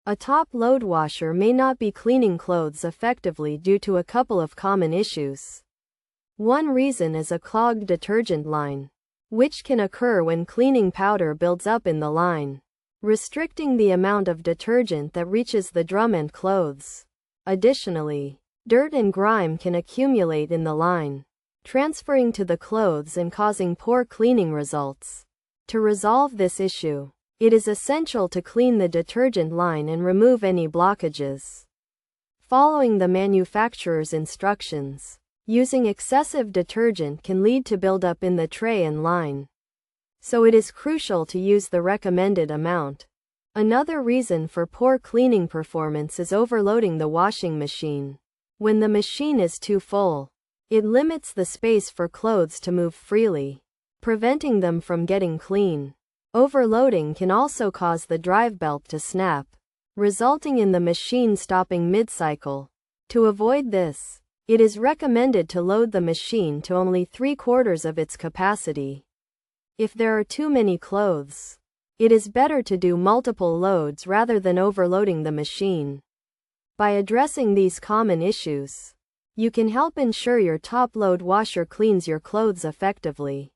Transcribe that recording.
A top-load washer may not be cleaning clothes effectively due to a couple of common issues. One reason is a clogged detergent line, which can occur when cleaning powder builds up in the line, restricting the amount of detergent that reaches the drum and clothes. Additionally, dirt and grime can accumulate in the line, transferring to the clothes and causing poor cleaning results. To resolve this issue, it is essential to clean the detergent line and remove any blockages. Following the manufacturer's instructions, using excessive detergent can lead to buildup in the tray and line, so it is crucial to use the recommended amount. Another reason for poor cleaning performance is overloading the washing machine. When the machine is too full, it limits the space for clothes to move freely, preventing them from getting clean. Overloading can also cause the drive belt to snap, resulting in the machine stopping mid-cycle. To avoid this, it is recommended to load the machine to only 3/4 of its capacity. If there are too many clothes, it is better to do multiple loads rather than overloading the machine. By addressing these common issues, you can help ensure your top-load washer cleans your clothes effectively.